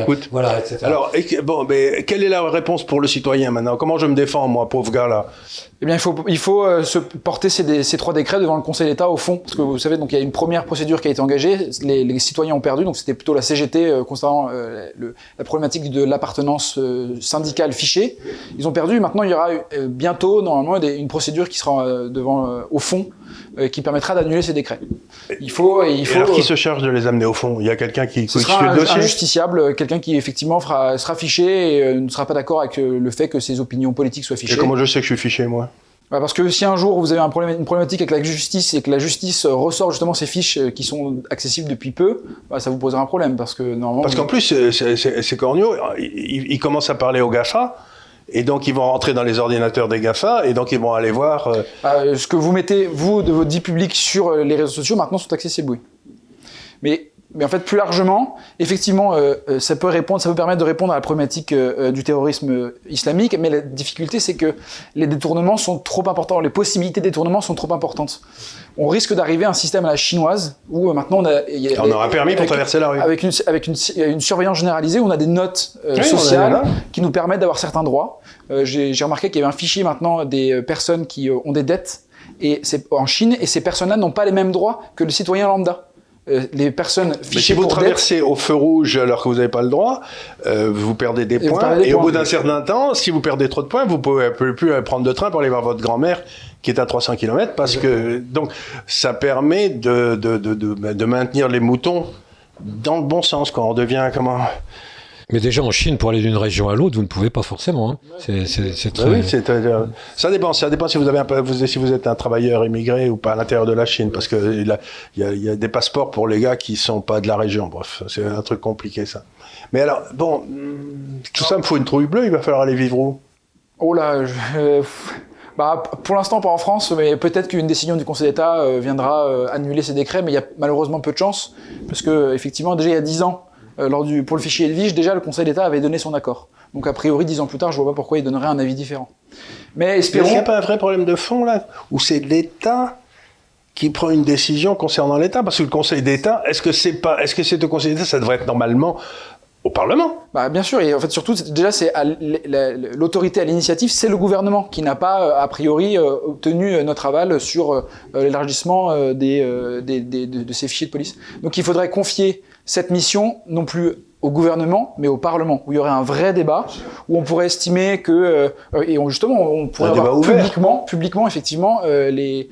Écoute. Voilà, etc. Alors mais quelle est la réponse pour le citoyen maintenant? Comment je me défends, moi, pauvre gars là? Eh bien, il faut se porter ces 3 décrets devant le Conseil d'État au fond, parce que vous savez, donc il y a une première procédure qui a été engagée. Les citoyens ont perdu, donc c'était plutôt la CGT concernant la problématique de l'appartenance syndicale fichée. Ils ont perdu. Maintenant, il y aura bientôt normalement une procédure qui sera au fond, qui permettra d'annuler ces décrets. Il faut. Alors qui se charge de les amener au fond? Il y a quelqu'un qui suit le dossier? Un justiciable, quelqu'un qui effectivement sera fiché et ne sera pas d'accord avec le fait que ses opinions politiques soient fichées. Et comment je sais que je suis fiché, moi? Parce que si un jour vous avez une problématique avec la justice et que la justice ressort justement ces fiches qui sont accessibles depuis peu, ça vous posera un problème parce que normalement. Parce qu'en plus, ces corneaux, ils commencent à parler aux GAFA. Et donc, ils vont rentrer dans les ordinateurs des GAFA, et donc ils vont aller voir... ce que vous mettez, vous, de votre vie publique sur les réseaux sociaux, maintenant, sont accessibles, oui. Mais en fait, plus largement, effectivement, ça peut permettre de répondre à la problématique du terrorisme islamique, mais la difficulté, c'est que les détournements sont trop importants, les possibilités de détournement sont trop importantes. On risque d'arriver à un système à la chinoise, où maintenant on aura un permis pour traverser la rue. Avec une surveillance généralisée, où on a des notes sociales qui nous permettent d'avoir certains droits. J'ai remarqué qu'il y avait un fichier maintenant des personnes qui ont des dettes en Chine, et ces personnes-là n'ont pas les mêmes droits que le citoyen lambda. Les personnes fichées. Mais si vous traversez au feu rouge alors que vous n'avez pas le droit, vous perdez des points. Et au bout d'un certain temps, si vous perdez trop de points, vous ne pouvez plus prendre de train pour aller voir votre grand-mère qui est à 300 km parce que donc ça permet de maintenir les moutons dans le bon sens quand on devient Mais déjà en Chine, pour aller d'une région à l'autre, vous ne pouvez pas forcément. Hein. C'est très... Oui, ça dépend si vous êtes un travailleur immigré ou pas à l'intérieur de la Chine, parce que il y a des passeports pour les gars qui sont pas de la région. Bref, c'est un truc compliqué ça. Mais alors, tout ça me fout une trouille bleue. Il va falloir aller vivre où? Oh là, pour l'instant pas en France, mais peut-être qu'une décision du Conseil d'État viendra annuler ces décrets, mais il y a malheureusement peu de chance, parce que effectivement déjà il y a 10 ans. Pour le fichier Edwige, déjà le Conseil d'État avait donné son accord. Donc a priori, 10 ans plus tard, je vois pas pourquoi il donnerait un avis différent. Mais espérons... Est-ce qu'il n'y a pas un vrai problème de fond là, où c'est l'État qui prend une décision concernant l'État? Parce que le Conseil d'État, est-ce que c'est au Conseil d'État, ça devrait être normalement au Parlement? Bien sûr, et en fait surtout, déjà c'est l'autorité à l'initiative, c'est le gouvernement qui n'a pas a priori obtenu notre aval sur l'élargissement de ces fichiers de police. Donc il faudrait confier cette mission non plus au gouvernement, mais au Parlement, où il y aurait un vrai débat, où on pourrait estimer que, on pourrait avoir publiquement, effectivement, le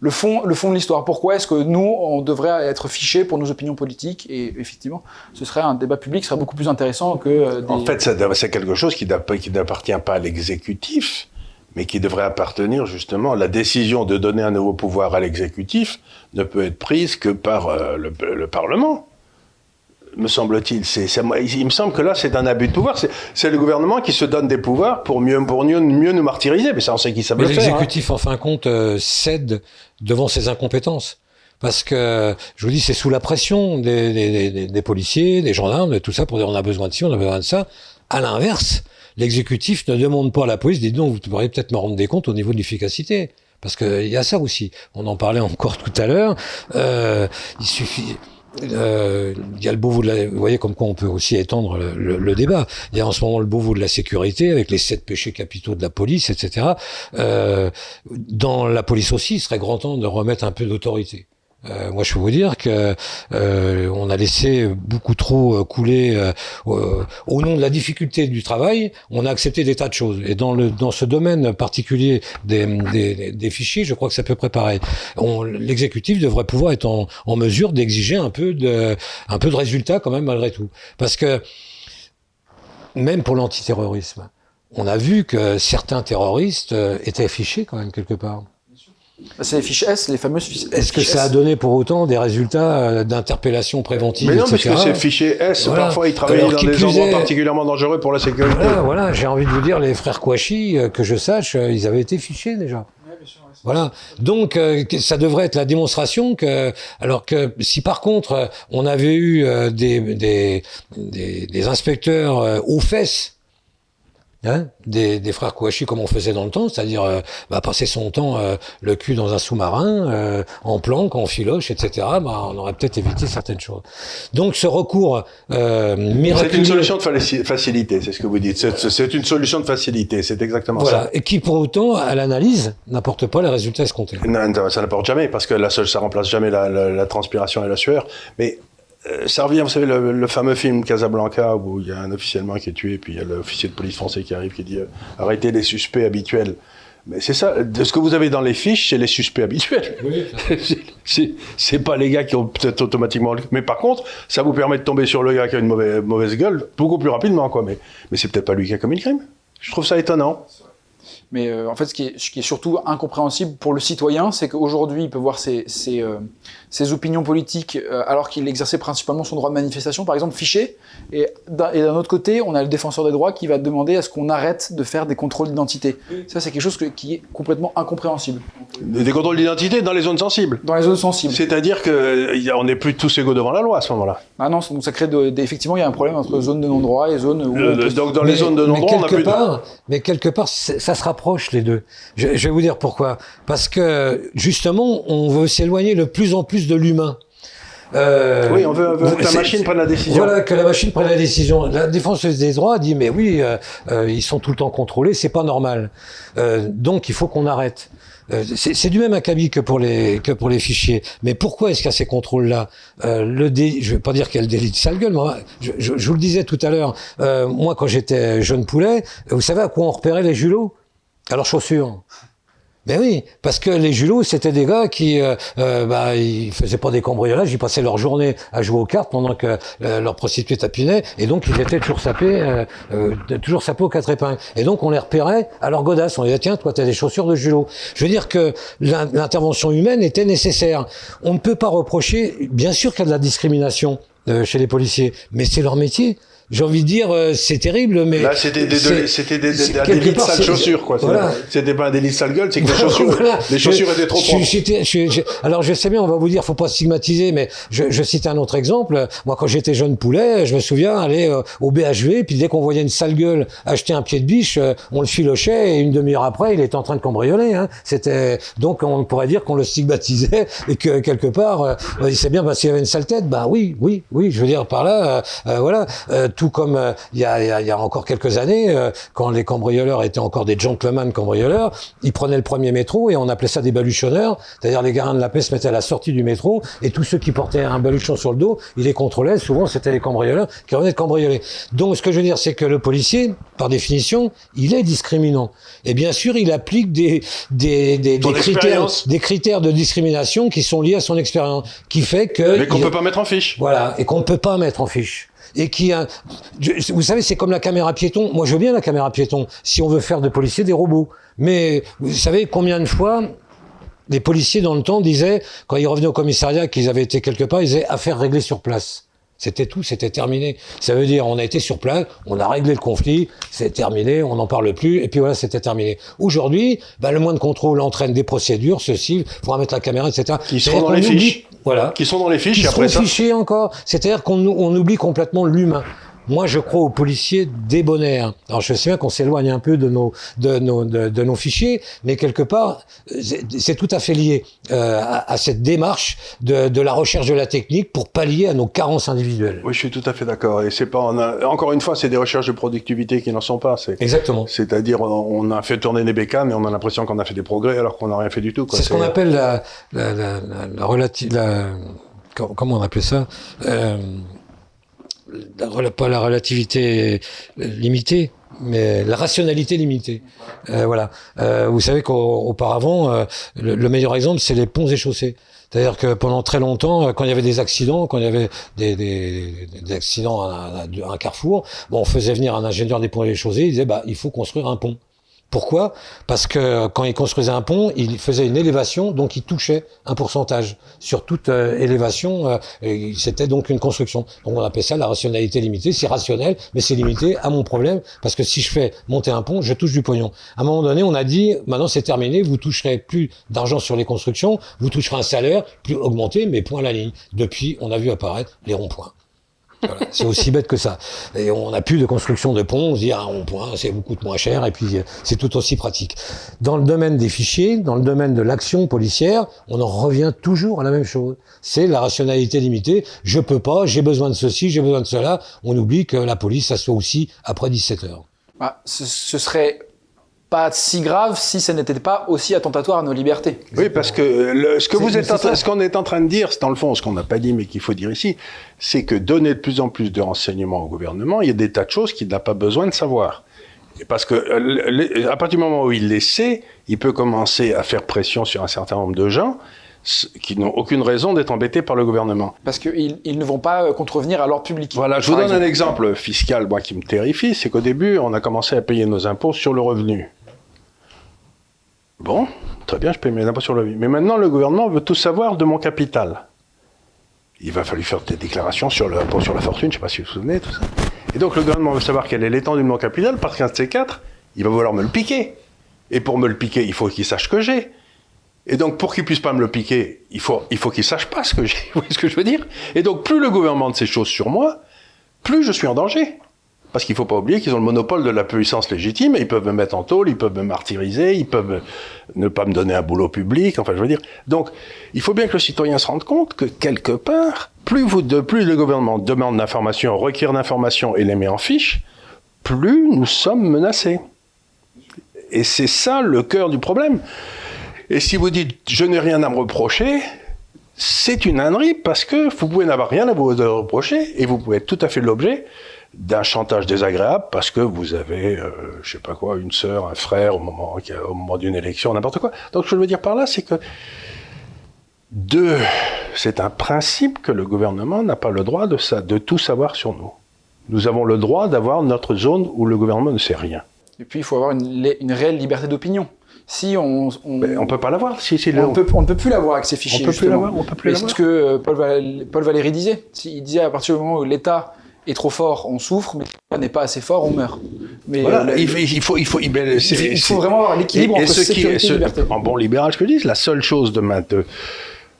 fond de l'histoire. Pourquoi est-ce que nous, on devrait être fichés pour nos opinions politiques? Et effectivement, ce serait un débat public, ce serait beaucoup plus intéressant que En fait, c'est quelque chose qui n'appartient pas à l'exécutif, mais qui devrait appartenir justement, la décision de donner un nouveau pouvoir à l'exécutif ne peut être prise que par le Parlement, me semble-t-il. Il me semble que là, c'est un abus de pouvoir. C'est le gouvernement qui se donne des pouvoirs pour mieux nous martyriser, mais ça, on sait qui ça veut faire. Mais l'exécutif, en fin de compte, cède devant ses incompétences. Parce que, je vous dis, c'est sous la pression des policiers, des gendarmes, de tout ça, pour dire on a besoin de ci, on a besoin de ça. À l'inverse, l'exécutif ne demande pas à la police, dites donc, vous pourriez peut-être me rendre des comptes au niveau de l'efficacité. Parce que il y a ça aussi. On en parlait encore tout à l'heure. Il suffit... il y a le Beauvau vous voyez comme quoi on peut aussi étendre le débat. Il y a en ce moment le Beauvau de la sécurité avec les 7 péchés capitaux de la police, etc. Dans la police aussi, il serait grand temps de remettre un peu d'autorité. Moi, je peux vous dire que on a laissé beaucoup trop couler au nom de la difficulté du travail. On a accepté des tas de choses. Et dans ce domaine particulier des fichiers, je crois que c'est à peu près pareil. L'exécutif devrait pouvoir être en mesure d'exiger un peu de résultats quand même malgré tout, parce que même pour l'antiterrorisme, on a vu que certains terroristes étaient fichés quand même quelque part. C'est les fiches S, les fameuses fiches S. Est-ce que ça a donné pour autant des résultats d'interpellation préventive, Mais non, etc. parce que ces fichiers S, voilà. Parfois, ils travaillent dans des endroits particulièrement dangereux pour la sécurité. Voilà, j'ai envie de vous dire, les frères Kouachi, que je sache, ils avaient été fichés déjà. Ouais, bien sûr, ouais, voilà. Donc, ça devrait être la démonstration que, alors que si par contre, on avait eu des inspecteurs aux fesses, des frères Kouachi comme on faisait dans le temps, c'est-à-dire passer son temps le cul dans un sous-marin, en planque, en filoche, etc. On aurait peut-être évité certaines choses. Donc ce recours miraculeux... C'est une solution de facilité, c'est ce que vous dites. C'est une solution de facilité, c'est exactement ça. Et qui pour autant, à l'analyse, n'apporte pas les résultats escomptés. Non, ça n'apporte jamais, parce que ça remplace jamais la transpiration et la sueur. Mais ça revient, vous savez, le fameux film Casablanca, où il y a un officier allemand qui est tué, puis il y a l'officier de police français qui arrive, qui dit arrêtez les suspects habituels. Mais c'est ça, de ce que vous avez dans les fiches, c'est les suspects habituels. Oui. c'est pas les gars qui ont peut-être automatiquement... Mais par contre, ça vous permet de tomber sur le gars qui a une mauvaise gueule beaucoup plus rapidement, quoi. Mais c'est peut-être pas lui qui a commis le crime. Je trouve ça étonnant. Mais en fait, ce qui est surtout incompréhensible pour le citoyen, c'est qu'aujourd'hui, il peut voir ses opinions politiques alors qu'il exerçait principalement son droit de manifestation, par exemple, fiché. Et d'un autre côté, on a le défenseur des droits qui va demander à ce qu'on arrête de faire des contrôles d'identité. Ça, c'est quelque chose qui est complètement incompréhensible. Des contrôles d'identité dans les zones sensibles. Dans les zones sensibles. C'est-à-dire qu'on n'est plus tous égaux devant la loi à ce moment-là. Ah non, donc ça crée effectivement, il y a un problème entre zones de non-droit et zones où... Donc dans les zones de non-droit, on a plus Mais quelque part, ça se rapproche les deux. Je vais vous dire pourquoi. Parce que justement, on veut s'éloigner de plus en plus de l'humain. Oui, on veut que la machine prenne la décision. Voilà, que la machine prenne la décision. La défenseuse des droits dit mais oui, ils sont tout le temps contrôlés, c'est pas normal. Donc il faut qu'on arrête. C'est du même acabit que pour les fichiers. Mais pourquoi est-ce qu'il y a ces contrôles-là je vais pas dire qu'il y a le délit de sale gueule, mais je vous le disais tout à l'heure. Moi, quand j'étais jeune poulet, vous savez à quoi on repérait les julots? À leurs chaussures. Ben oui, parce que les julots, c'était des gars qui, ils faisaient pas des cambriolages, ils passaient leur journée à jouer aux cartes pendant que leur prostituée tapinait, et donc ils étaient toujours sapés aux quatre épingles. Et donc on les repérait à leur godasse, on les disait tiens, toi t'as des chaussures de julot. Je veux dire que l'intervention humaine était nécessaire. On ne peut pas reprocher, bien sûr qu'il y a de la discrimination chez les policiers, mais c'est leur métier. J'ai envie de dire, c'est terrible, mais... Là, c'était un délit de sale chaussure, quoi. Voilà. C'était pas un délit de sale gueule, c'est que les chaussures étaient trop propres. Alors, je sais bien, on va vous dire, faut pas stigmatiser, mais je cite un autre exemple. Moi, quand j'étais jeune poulet, je me souviens aller au BHV, puis dès qu'on voyait une sale gueule acheter un pied de biche, on le filochait, et une demi-heure après, il était en train de cambrioler, hein. Donc, on pourrait dire qu'on le stigmatisait, et que, quelque part, c'est bien parce qu'il y avait une sale tête. Bah oui, je veux dire, par là, voilà. Tout comme il y a encore quelques années, quand les cambrioleurs étaient encore des gentlemen cambrioleurs, ils prenaient le premier métro et on appelait ça des baluchonneurs. C'est-à-dire les garins de la paix se mettaient à la sortie du métro et tous ceux qui portaient un baluchon sur le dos, ils les contrôlaient. Souvent, c'était les cambrioleurs qui revenaient de cambrioler. Donc, ce que je veux dire, c'est que le policier, par définition, il est discriminant. Et bien sûr, il applique des critères de discrimination qui sont liés à son expérience, qui fait que... Mais qu'on peut pas mettre en fiche. Voilà, et qu'on ne peut pas mettre en fiche. Et vous savez, c'est comme la caméra piéton. Moi, je veux bien la caméra piéton, si on veut faire des policiers des robots. Mais vous savez combien de fois les policiers dans le temps disaient, quand ils revenaient au commissariat, qu'ils avaient été quelque part, ils disaient affaire réglée sur place. C'était tout, c'était terminé. Ça veut dire, on a été sur place, on a réglé le conflit, c'est terminé, on n'en parle plus, et puis voilà, c'était terminé. Aujourd'hui, le moindre contrôle entraîne des procédures, ceci, il faudra mettre la caméra, etc. Qui sont dans les fiches. Voilà. Qui sont dans les fiches, et après ça. Fichés encore. C'est-à-dire qu'on oublie complètement l'humain. Moi, je crois aux policiers débonnaires. Alors, je sais bien qu'on s'éloigne un peu de nos fichiers, mais quelque part, c'est tout à fait lié à cette démarche de la recherche de la technique pour pallier à nos carences individuelles. Oui, je suis tout à fait d'accord. Et c'est pas, encore une fois, c'est des recherches de productivité qui n'en sont pas. Exactement. C'est-à-dire, on a fait tourner des bécanes et on a l'impression qu'on a fait des progrès alors qu'on n'a rien fait du tout, quoi. C'est ce qu'on appelle comment on appelait ça? Pas la relativité limitée, mais la rationalité limitée. Voilà. Vous savez qu'auparavant, le meilleur exemple, c'est les ponts et chaussées. C'est-à-dire que pendant très longtemps, quand il y avait des accidents, quand il y avait des accidents à un carrefour, on faisait venir un ingénieur des ponts et chaussées, il disait il faut construire un pont. Pourquoi? Parce que quand il construisait un pont, il faisait une élévation, donc il touchait un pourcentage. Sur toute élévation, c'était donc une construction. Donc on appelle ça la rationalité limitée. C'est rationnel, mais c'est limité à mon problème, parce que si je fais monter un pont, je touche du pognon. À un moment donné, on a dit, maintenant c'est terminé, vous toucherez plus d'argent sur les constructions, vous toucherez un salaire plus augmenté, mais point à la ligne. Depuis, on a vu apparaître les ronds-points. Voilà, c'est aussi bête que ça. Et on n'a plus de construction de ponts, on se dit un rond-point, c'est beaucoup moins cher, et puis c'est tout aussi pratique. Dans le domaine des fichiers, dans le domaine de l'action policière, on en revient toujours à la même chose. C'est la rationalité limitée. Je peux pas, j'ai besoin de ceci, j'ai besoin de cela. On oublie que la police, ça soit aussi après 17 heures. Bah, ce serait pas si grave si ça n'était pas aussi attentatoire à nos libertés. Oui, parce que ce qu'on est en train de dire, c'est dans le fond ce qu'on n'a pas dit mais qu'il faut dire ici, c'est que donner de plus en plus de renseignements au gouvernement, il y a des tas de choses qu'il n'a pas besoin de savoir. Parce que à partir du moment où il les sait, il peut commencer à faire pression sur un certain nombre de gens qui n'ont aucune raison d'être embêtés par le gouvernement. Parce qu'ils ne vont pas contrevenir à l'ordre public. Voilà, je vous donne un exemple fiscal, moi, qui me terrifie, c'est qu'au début, on a commencé à payer nos impôts sur le revenu. Bon, très bien, je paye mes impôts sur le revenu. Mais maintenant, le gouvernement veut tout savoir de mon capital. Il va falloir faire des déclarations sur l'impôt sur la fortune, je ne sais pas si vous vous souvenez, tout ça. Et donc, le gouvernement veut savoir quelle est l'étendue de mon capital, parce qu'un de ces quatre, il va vouloir me le piquer. Et pour me le piquer, il faut qu'il sache ce que j'ai. Et donc, pour qu'il puisse pas me le piquer, il faut qu'il sache pas ce que j'ai. Vous voyez ce que je veux dire? Et donc, plus le gouvernement de ces choses sur moi, plus je suis en danger. Parce qu'il ne faut pas oublier qu'ils ont le monopole de la puissance légitime, et ils peuvent me mettre en tôle, ils peuvent me martyriser, ils peuvent ne pas me donner un boulot public, enfin je veux dire. Donc, il faut bien que le citoyen se rende compte que quelque part, plus le gouvernement demande d'informations, requiert d'informations et les met en fiche, plus nous sommes menacés. Et c'est ça le cœur du problème. Et si vous dites « je n'ai rien à me reprocher », c'est une ânerie parce que vous pouvez n'avoir rien à vous reprocher et vous pouvez être tout à fait l'objet d'un chantage désagréable parce que vous avez, je sais pas quoi, une sœur, un frère au moment d'une élection, n'importe quoi. Donc ce que je veux dire par là, c'est que c'est un principe que le gouvernement n'a pas le droit de tout savoir sur nous. Nous avons le droit d'avoir notre zone où le gouvernement ne sait rien. Et puis il faut avoir une réelle liberté d'opinion. Si on peut pas l'avoir. On ne peut plus l'avoir avec ces fichiers. On peut plus l'avoir. C'est ce que Paul Valéry disait. Il disait à partir du moment où l'État est trop fort, on souffre, mais l'État n'est pas assez fort, on meurt. Mais voilà, il faut vraiment avoir l'équilibre entre sécurité et liberté. En bon libéral, je dis, la seule chose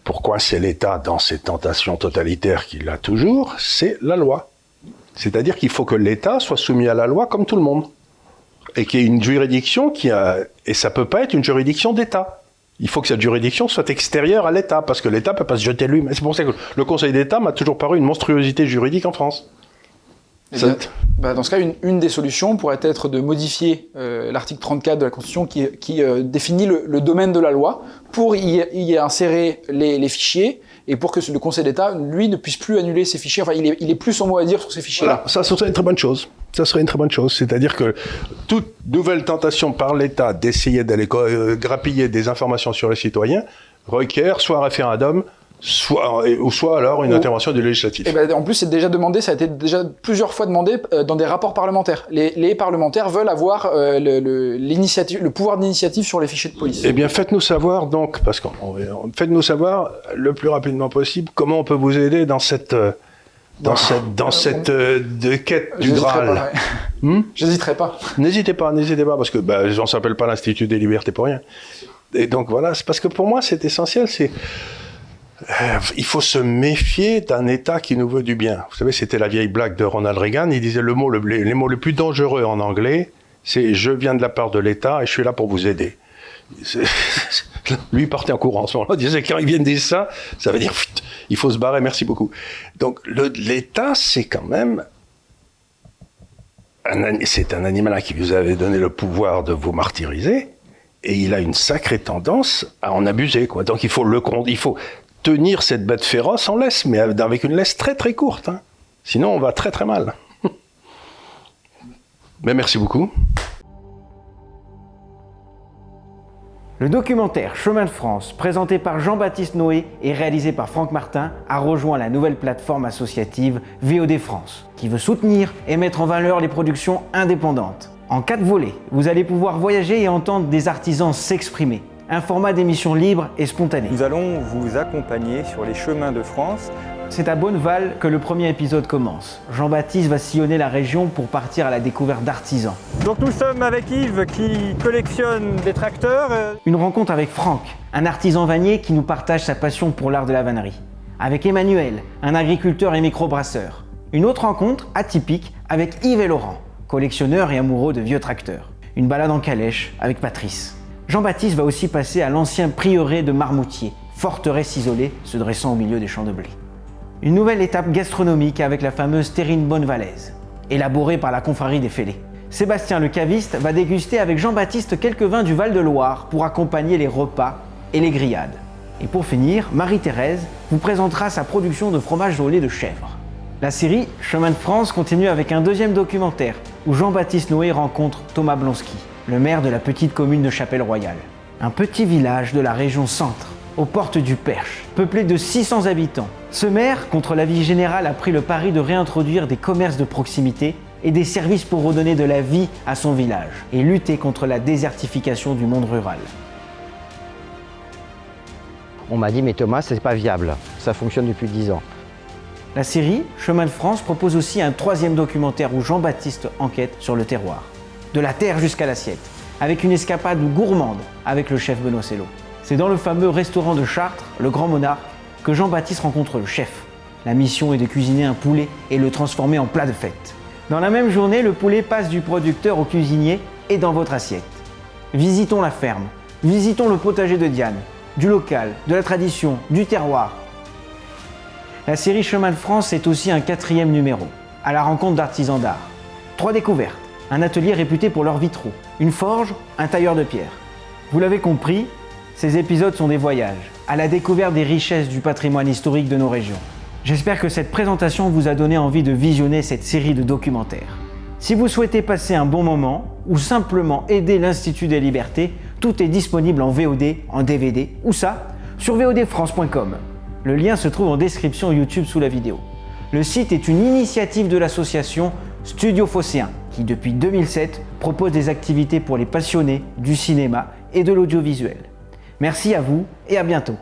pour coincer l'État dans ces tentations totalitaires qu'il a toujours, c'est la loi. C'est-à-dire qu'il faut que l'État soit soumis à la loi comme tout le monde. Et qu'il y ait une juridiction et ça peut pas être une juridiction d'État. Il faut que cette juridiction soit extérieure à l'État, parce que l'État peut pas se jeter lui-même. C'est pour ça que le Conseil d'État m'a toujours paru une monstruosité juridique en France. Dans ce cas, une des solutions pourrait être de modifier l'article 34 de la Constitution qui définit le domaine de la loi pour y insérer les fichiers et pour que le Conseil d'État, lui, ne puisse plus annuler ces fichiers. Enfin, il est plus son mot à dire sur ces fichiers-là. Voilà, ça serait une très bonne chose. Ça serait une très bonne chose. C'est-à-dire que toute nouvelle tentation par l'État d'essayer d'aller grappiller des informations sur les citoyens requiert soit un référendum, soit alors une intervention du législatif. Et en plus, c'est déjà demandé, ça a été déjà plusieurs fois demandé dans des rapports parlementaires. Les parlementaires veulent avoir le pouvoir d'initiative sur les fichiers de police. Eh bien, faites-nous savoir donc, faites-nous savoir le plus rapidement possible comment on peut vous aider dans cette quête du Graal. J'hésiterai pas. N'hésitez pas, parce que on s'appelle pas l'Institut des libertés pour rien. Et donc voilà, c'est parce que pour moi c'est essentiel, il faut se méfier d'un État qui nous veut du bien. Vous savez, c'était la vieille blague de Ronald Reagan, il disait les mots les plus dangereux en anglais, c'est « je viens de la part de l'État et je suis là pour vous aider ». Lui partait en courant en ce moment-là, il disait quand ils viennent dire ça, ça veut dire il faut se barrer, merci beaucoup. Donc l'État, c'est quand même c'est un animal à qui vous avez donné le pouvoir de vous martyriser, et il a une sacrée tendance à en abuser, quoi. Donc il faut tenir cette bête féroce en laisse, mais avec une laisse très très courte, hein. Sinon on va très très mal. Mais merci beaucoup. Le documentaire Chemin de France, présenté par Jean-Baptiste Noé et réalisé par Franck Martin, a rejoint la nouvelle plateforme associative VOD France, qui veut soutenir et mettre en valeur les productions indépendantes. En 4 volets, vous allez pouvoir voyager et entendre des artisans s'exprimer. Un format d'émission libre et spontané. Nous allons vous accompagner sur les chemins de France. C'est à Bonneval que le premier épisode commence. Jean-Baptiste va sillonner la région pour partir à la découverte d'artisans. Donc nous sommes avec Yves qui collectionne des tracteurs. Une rencontre avec Franck, un artisan vannier qui nous partage sa passion pour l'art de la vannerie. Avec Emmanuel, un agriculteur et microbrasseur. Une autre rencontre atypique avec Yves et Laurent, collectionneurs et amoureux de vieux tracteurs. Une balade en calèche avec Patrice. Jean-Baptiste va aussi passer à l'ancien prieuré de Marmoutier, forteresse isolée se dressant au milieu des champs de blé. Une nouvelle étape gastronomique avec la fameuse terrine Bonnevalaise, élaborée par la confrérie des Fêlés. Sébastien le caviste va déguster avec Jean-Baptiste quelques vins du Val-de-Loire pour accompagner les repas et les grillades. Et pour finir, Marie-Thérèse vous présentera sa production de fromage au lait de chèvre. La série Chemin de France continue avec un deuxième documentaire où Jean-Baptiste Noé rencontre Thomas Blonsky, le maire de la petite commune de Chapelle-Royale. Un petit village de la région Centre, aux portes du Perche, peuplé de 600 habitants. Ce maire, contre l'avis général, a pris le pari de réintroduire des commerces de proximité et des services pour redonner de la vie à son village et lutter contre la désertification du monde rural. On m'a dit, mais Thomas, c'est pas viable, ça fonctionne depuis 10 ans. La série Chemin de France propose aussi un troisième documentaire où Jean-Baptiste enquête sur le terroir. De la terre jusqu'à l'assiette, avec une escapade gourmande avec le chef Benoît Sello. C'est dans le fameux restaurant de Chartres, le Grand Monarque, que Jean-Baptiste rencontre le chef. La mission est de cuisiner un poulet et le transformer en plat de fête. Dans la même journée, le poulet passe du producteur au cuisinier et dans votre assiette. Visitons la ferme, visitons le potager de Diane, du local, de la tradition, du terroir. La série Chemin de France est aussi un 4e numéro, à la rencontre d'artisans d'art. 3 découvertes, un atelier réputé pour leurs vitraux, une forge, un tailleur de pierre. Vous l'avez compris, ces épisodes sont des voyages, à la découverte des richesses du patrimoine historique de nos régions. J'espère que cette présentation vous a donné envie de visionner cette série de documentaires. Si vous souhaitez passer un bon moment ou simplement aider l'Institut des Libertés, tout est disponible en VOD, en DVD, ou ça, sur vodfrance.com. Le lien se trouve en description YouTube sous la vidéo. Le site est une initiative de l'association Studio Phocéen, qui depuis 2007 propose des activités pour les passionnés du cinéma et de l'audiovisuel. Merci à vous et à bientôt.